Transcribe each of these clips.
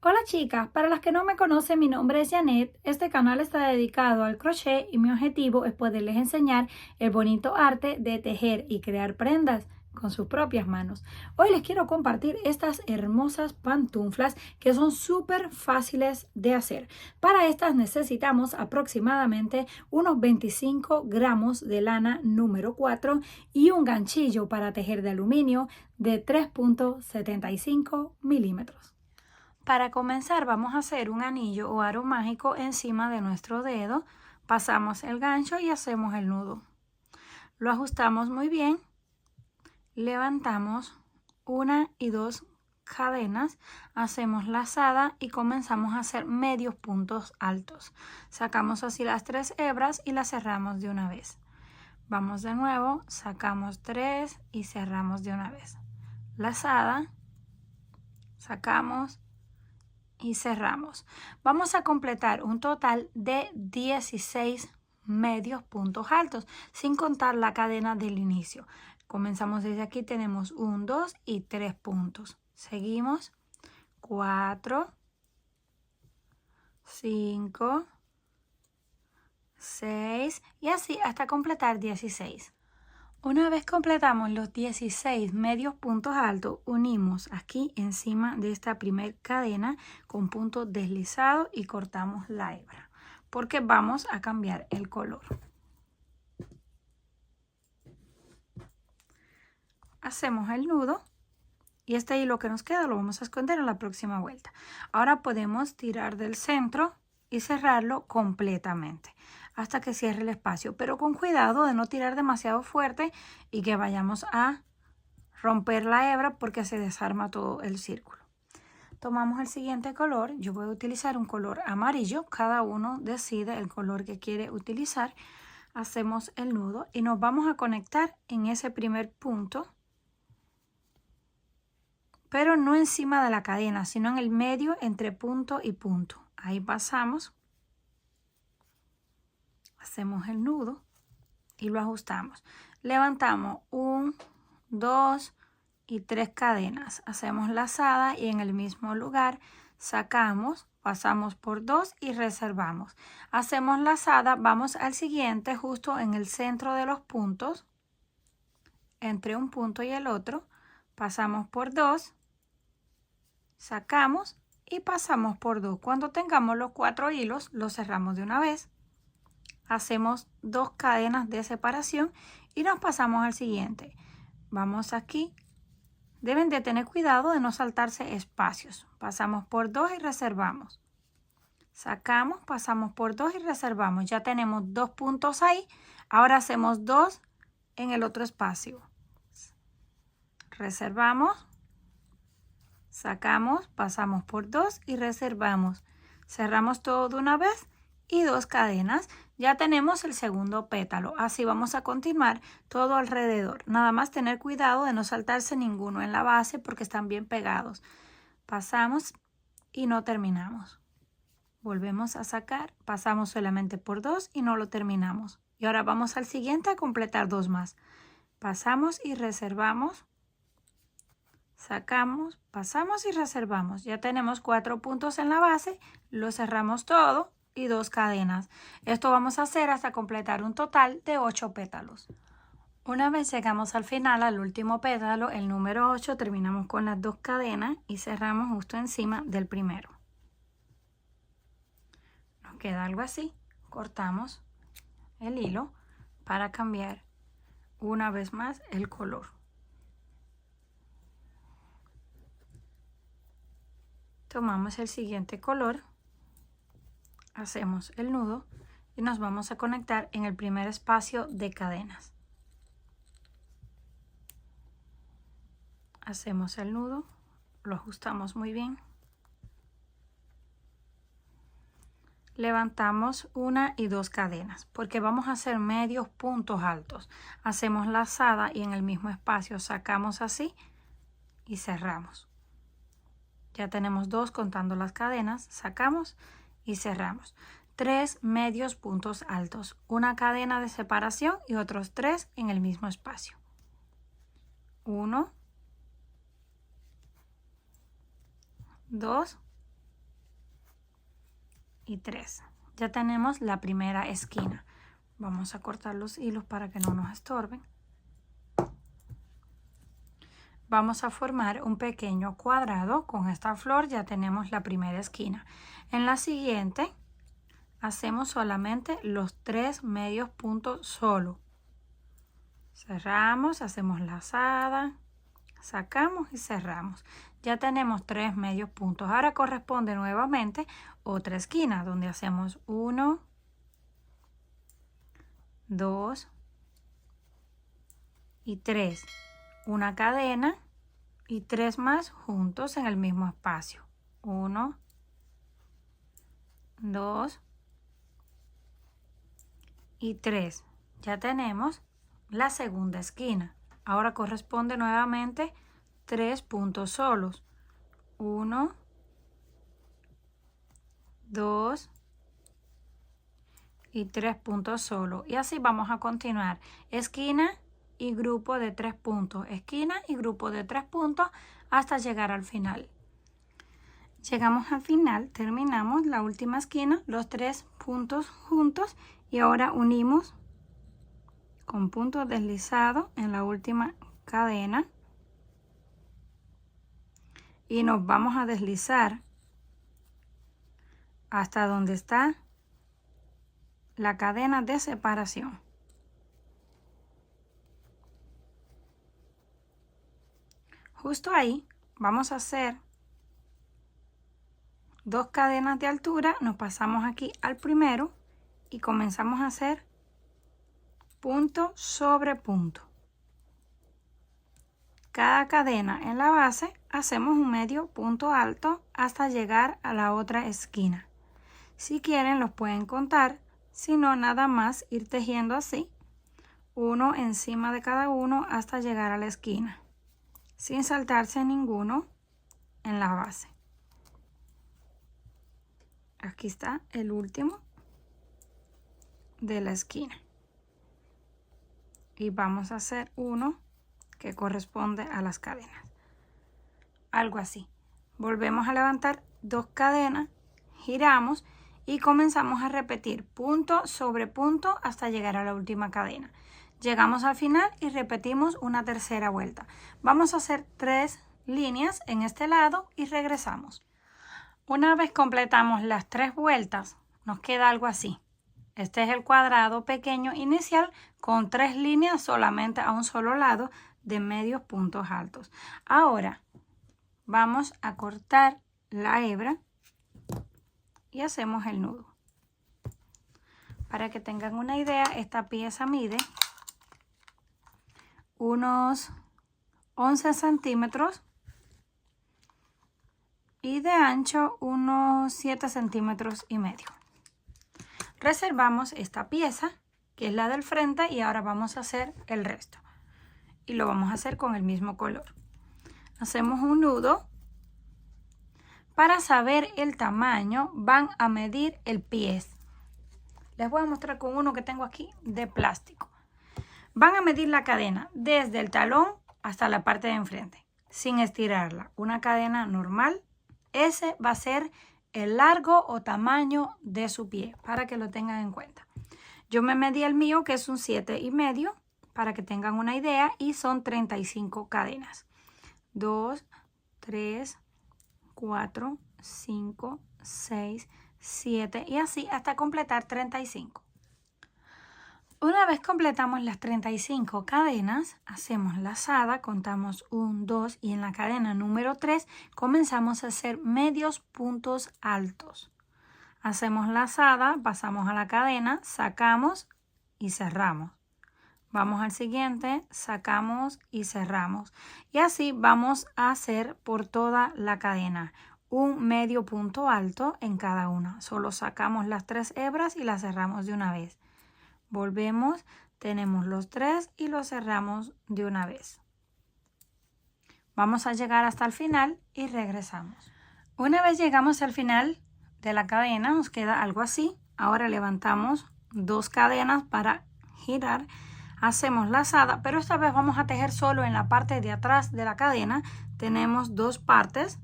Hola chicas, para las que no me conocen, mi nombre es Janet. Este canal está dedicado al crochet y mi objetivo es poderles enseñar el bonito arte de tejer y crear prendas con sus propias manos. Hoy les quiero compartir estas hermosas pantuflas que son súper fáciles de hacer. Para estas necesitamos aproximadamente unos 25 gramos de lana número 4 y un ganchillo para tejer de aluminio de 3.75 milímetros. Para comenzar vamos a hacer un anillo o aro mágico encima de nuestro dedo, pasamos el gancho y hacemos el nudo. Lo ajustamos muy bien, levantamos una y dos cadenas, hacemos lazada y comenzamos a hacer medios puntos altos. Sacamos así las 3 hebras y las cerramos de una vez. Vamos de nuevo, sacamos 3 y cerramos de una vez. Lazada, sacamos y cerramos. Vamos a completar un total de 16 medios puntos altos, sin contar la cadena del inicio. Comenzamos desde aquí, tenemos 1, 2 y 3 puntos. Seguimos 4, 5, 6 y así hasta completar 16. Una vez completamos los 16 medios puntos altos, unimos aquí encima de esta primer cadena con punto deslizado y cortamos la hebra, porque vamos a cambiar el color. Hacemos el nudo y este hilo que nos queda lo vamos a esconder en la próxima vuelta. Ahora podemos tirar del centro y cerrarlo completamente hasta que cierre el espacio, pero con cuidado de no tirar demasiado fuerte y que vayamos a romper la hebra porque se desarma todo el círculo. Tomamos el siguiente color, yo voy a utilizar un color amarillo, cada uno decide el color que quiere utilizar. Hacemos el nudo y nos vamos a conectar en ese primer punto, pero no encima de la cadena, sino en el medio entre punto y punto. Ahí pasamos, hacemos el nudo y lo ajustamos. Levantamos 1, 2 y 3 cadenas. Hacemos lazada y en el mismo lugar sacamos, pasamos por 2 y reservamos. Hacemos lazada, vamos al siguiente justo en el centro de los puntos, entre un punto y el otro, pasamos por 2, sacamos y pasamos por 2. Cuando tengamos los 4 hilos, los cerramos de una vez. Hacemos 2 cadenas de separación y nos pasamos al siguiente. Vamos aquí, deben de tener cuidado de no saltarse espacios. Pasamos por 2 y reservamos. Sacamos, pasamos por 2 y reservamos. Ya tenemos 2 puntos ahí. Ahora hacemos 2 en el otro espacio. Reservamos, sacamos, pasamos por 2 y reservamos. Cerramos todo de una vez y 2 cadenas. Ya tenemos el segundo pétalo. Así vamos a continuar todo alrededor. Nada más tener cuidado de no saltarse ninguno en la base porque están bien pegados. Pasamos y no terminamos. Volvemos a sacar, pasamos solamente por 2 y no lo terminamos. Y ahora vamos al siguiente a completar 2 más. Pasamos y reservamos. Sacamos, pasamos y reservamos. Ya tenemos 4 puntos en la base. Lo cerramos todo y 2 cadenas. Esto vamos a hacer hasta completar un total de 8 pétalos. Una vez llegamos al final, al último pétalo, el número 8, terminamos con las 2 cadenas y cerramos justo encima del primero. Nos queda algo así. Cortamos el hilo para cambiar una vez más el color. Tomamos el siguiente color, hacemos el nudo y nos vamos a conectar en el primer espacio de cadenas. Hacemos el nudo, lo ajustamos muy bien. Levantamos 1 y 2 cadenas porque vamos a hacer medios puntos altos. Hacemos lazada y en el mismo espacio sacamos así y cerramos. Ya tenemos 2 contando las cadenas, sacamos y cerramos. 3 medios puntos altos, una cadena de separación y otros 3 en el mismo espacio. 1, 2 y 3. Ya tenemos la primera esquina. Vamos a cortar los hilos para que no nos estorben. Vamos a formar un pequeño cuadrado. Con esta flor ya tenemos la primera esquina. En la siguiente hacemos solamente los 3 medios puntos solo. Cerramos, hacemos lazada, sacamos y cerramos. Ya tenemos 3 medios puntos. Ahora corresponde nuevamente otra esquina donde hacemos 1, 2 y 3. Una cadena y 3 más juntos en el mismo espacio. 1, 2 y 3. Ya tenemos la segunda esquina. Ahora corresponde nuevamente 3 puntos solos. 1, 2 y 3 puntos solos. Y así vamos a continuar. Esquina y grupo de 3 puntos. Esquina y grupo de 3 puntos hasta llegar al final. Llegamos al final, terminamos la última esquina, los 3 puntos juntos y ahora unimos con punto deslizado en la última cadena y nos vamos a deslizar hasta donde está la cadena de separación. Justo ahí vamos a hacer 2 cadenas de altura, nos pasamos aquí al primero y comenzamos a hacer punto sobre punto. Cada cadena en la base hacemos un medio punto alto hasta llegar a la otra esquina. Si quieren los pueden contar, si no nada más ir tejiendo así, uno encima de cada uno hasta llegar a la esquina, sin saltarse ninguno en la base. Aquí está el último de la esquina. Y vamos a hacer uno que corresponde a las cadenas. Algo así. Volvemos a levantar 2 cadenas, giramos y comenzamos a repetir punto sobre punto hasta llegar a la última cadena. Llegamos al final y repetimos una tercera vuelta. Vamos a hacer 3 líneas en este lado y regresamos. Una vez completamos las 3 vueltas, nos queda algo así. Este es el cuadrado pequeño inicial con 3 líneas solamente a un solo lado de medios puntos altos. Ahora vamos a cortar la hebra y hacemos el nudo. Para que tengan una idea, esta pieza mide unos 11 centímetros y de ancho unos 7 centímetros y medio. Reservamos esta pieza, que es la del frente, y ahora vamos a hacer el resto. Y lo vamos a hacer con el mismo color. Hacemos un nudo. Para saber el tamaño van a medir el pie. Les voy a mostrar con uno que tengo aquí de plástico. Van a medir la cadena desde el talón hasta la parte de enfrente, sin estirarla. Una cadena normal. Ese va a ser el largo o tamaño de su pie, para que lo tengan en cuenta. Yo me medí el mío, que es un 7,5, para que tengan una idea, y son 35 cadenas. 2, 3, 4, 5, 6, 7 y así hasta completar 35. Una vez completamos las 35 cadenas, hacemos lazada, contamos 1, 2 y en la cadena número 3 comenzamos a hacer medios puntos altos. Hacemos lazada, pasamos a la cadena, sacamos y cerramos. Vamos al siguiente, sacamos y cerramos. Y así vamos a hacer por toda la cadena. Un medio punto alto en cada una. Solo sacamos las 3 hebras y las cerramos de una vez. Volvemos, tenemos los 3 y los cerramos de una vez. Vamos a llegar hasta el final y regresamos. Una vez llegamos al final de la cadena, nos queda algo así. Ahora levantamos 2 cadenas para girar. Hacemos lazada, pero esta vez vamos a tejer solo en la parte de atrás de la cadena. Tenemos 2 partes.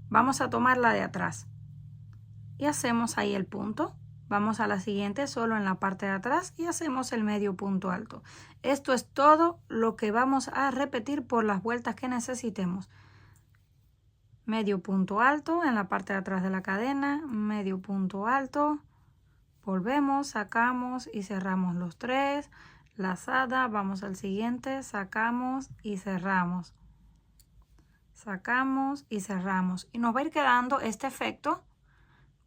Vamos a tomar la de atrás. y hacemos ahí el punto. Vamos a la siguiente solo en la parte de atrás y hacemos el medio punto alto. Esto es todo lo que vamos a repetir por las vueltas que necesitemos. Medio punto alto en la parte de atrás de la cadena, medio punto alto, volvemos, sacamos y cerramos los 3, lazada, vamos al siguiente, sacamos y cerramos. Sacamos y cerramos. Y nos va a ir quedando este efecto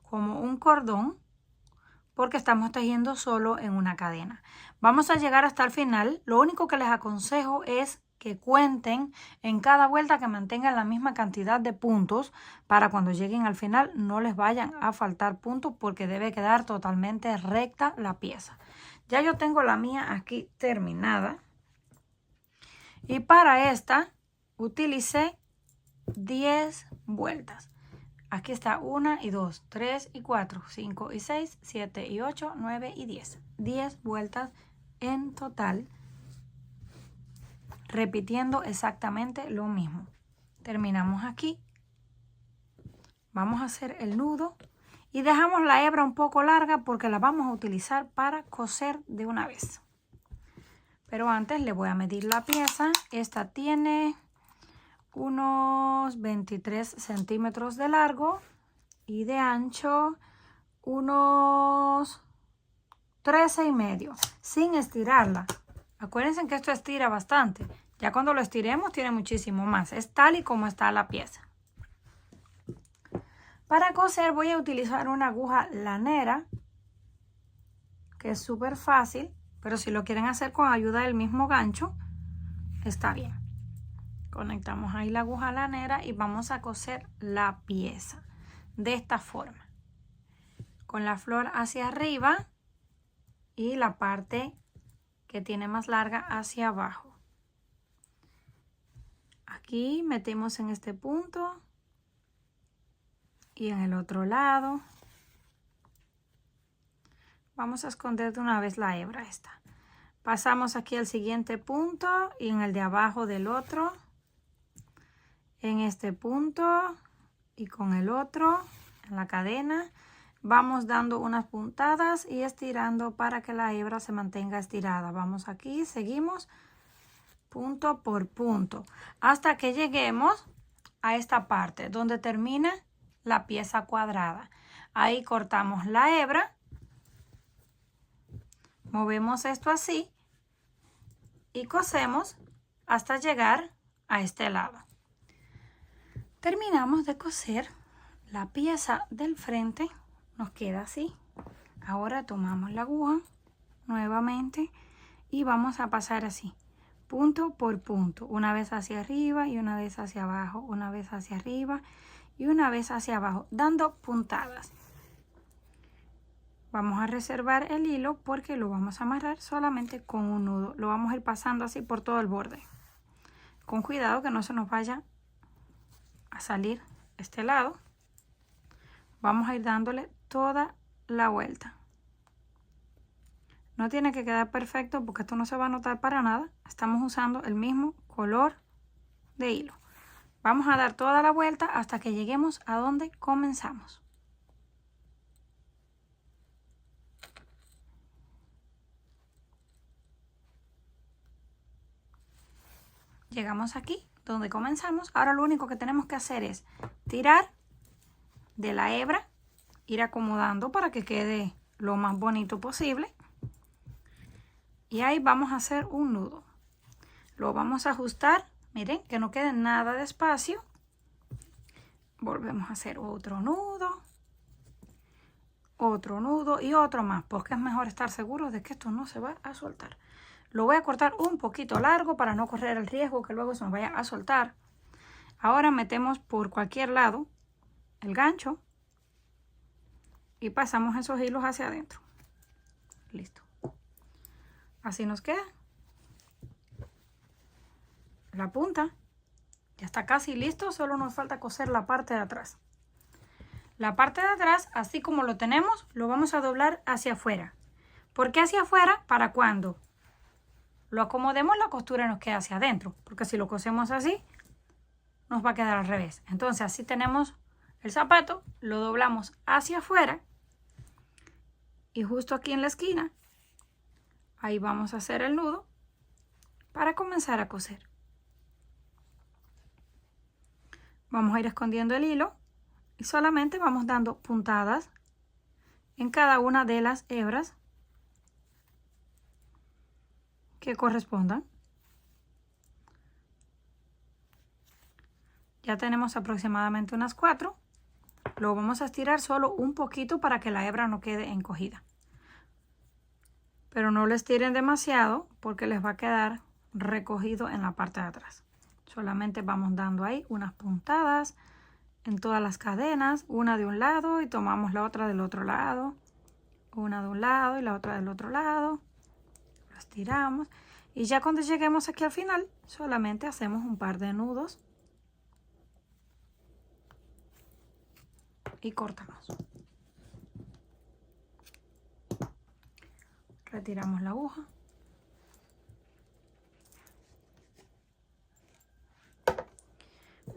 como un cordón porque estamos tejiendo solo en una cadena. Vamos a llegar hasta el final. Lo único que les aconsejo es que cuenten en cada vuelta, que mantengan la misma cantidad de puntos para cuando lleguen al final no les vayan a faltar puntos, porque debe quedar totalmente recta la pieza. Ya yo tengo la mía aquí terminada y para esta utilicé 10 vueltas. Aquí está 1 y 2, 3 y 4, 5 y 6, 7 y 8, 9 y 10. 10 vueltas en total, repitiendo exactamente lo mismo. Terminamos aquí. Vamos a hacer el nudo y dejamos la hebra un poco larga porque la vamos a utilizar para coser de una vez. Pero antes le voy a medir la pieza. Esta tiene unos 23 centímetros de largo y de ancho unos 13 y medio, sin estirarla. Acuérdense que esto estira bastante. Ya cuando lo estiremos tiene muchísimo más. Es tal y como está la pieza. Para coser voy a utilizar una aguja lanera, que es súper fácil, pero si lo quieren hacer con ayuda del mismo gancho, está bien. Conectamos ahí la aguja lanera y vamos a coser la pieza de esta forma, con la flor hacia arriba y la parte que tiene más larga hacia abajo. Aquí metemos en este punto y en el otro lado. Vamos a esconder de una vez la hebra esta. Pasamos aquí al siguiente punto y en el de abajo del otro. En este punto y con el otro en la cadena vamos dando unas puntadas y estirando para que la hebra se mantenga estirada. Vamos aquí, seguimos punto por punto hasta que lleguemos a esta parte donde termina la pieza cuadrada. Ahí cortamos la hebra, movemos esto así y cosemos hasta llegar a este lado. Terminamos de coser la pieza del frente, nos queda así. Ahora tomamos la aguja nuevamente y vamos a pasar así, punto por punto, una vez hacia arriba y una vez hacia abajo, una vez hacia arriba y una vez hacia abajo, dando puntadas. Vamos a reservar el hilo porque lo vamos a amarrar solamente con un nudo. Lo vamos a ir pasando así por todo el borde, con cuidado que no se nos vaya a salir este lado. Vamos a ir dándole toda la vuelta. No tiene que quedar perfecto porque esto no se va a notar para nada. Estamos usando el mismo color de hilo. Vamos a dar toda la vuelta hasta que lleguemos a donde comenzamos. Llegamos aquí donde comenzamos. Ahora lo único que tenemos que hacer es tirar de la hebra, ir acomodando para que quede lo más bonito posible. Y ahí vamos a hacer un nudo. Lo vamos a ajustar, miren, que no quede nada de espacio. Volvemos a hacer otro nudo y otro más, porque es mejor estar seguros de que esto no se va a soltar. Lo voy a cortar un poquito largo para no correr el riesgo que luego se nos vaya a soltar. Ahora metemos por cualquier lado el gancho y pasamos esos hilos hacia adentro. Listo. Así nos queda. La punta ya está casi listo, solo nos falta coser la parte de atrás. La parte de atrás, así como lo tenemos, lo vamos a doblar hacia afuera. ¿Por qué hacia afuera? Para cuando lo acomodemos la costura nos queda hacia adentro, porque si lo cosemos así nos va a quedar al revés. Entonces así tenemos El zapato lo doblamos hacia afuera y justo aquí en la esquina, ahí vamos a hacer el nudo para comenzar a coser. Vamos a ir escondiendo el hilo y solamente vamos dando puntadas en cada una de las hebras que correspondan. Ya tenemos aproximadamente unas 4. Lo vamos a estirar solo un poquito para que la hebra no quede encogida. Pero no lo estiren demasiado porque les va a quedar recogido en la parte de atrás. Solamente vamos dando ahí unas puntadas en todas las cadenas, una de un lado y tomamos la otra del otro lado. Una de un lado y la otra del otro lado. Lo estiramos y ya cuando lleguemos aquí al final solamente hacemos un par de nudos y cortamos. Retiramos la aguja.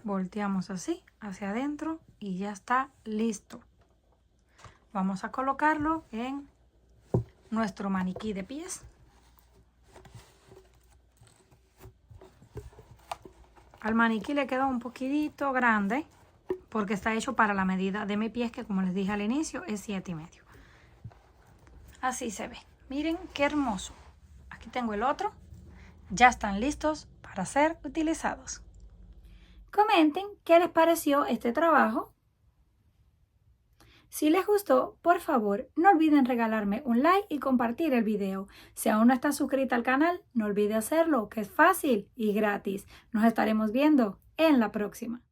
Volteamos así hacia adentro y ya está listo. Vamos a colocarlo en nuestro maniquí de pies. Al maniquí le queda un poquitito grande porque está hecho para la medida de mi pies, que como les dije al inicio es 7,5. Así se ve. Miren qué hermoso. Aquí tengo el otro. Ya están listos para ser utilizados. Comenten qué les pareció este trabajo. Si les gustó, por favor, no olviden regalarme un like y compartir el video. Si aún no están suscritos al canal, no olviden hacerlo, que es fácil y gratis. Nos estaremos viendo en la próxima.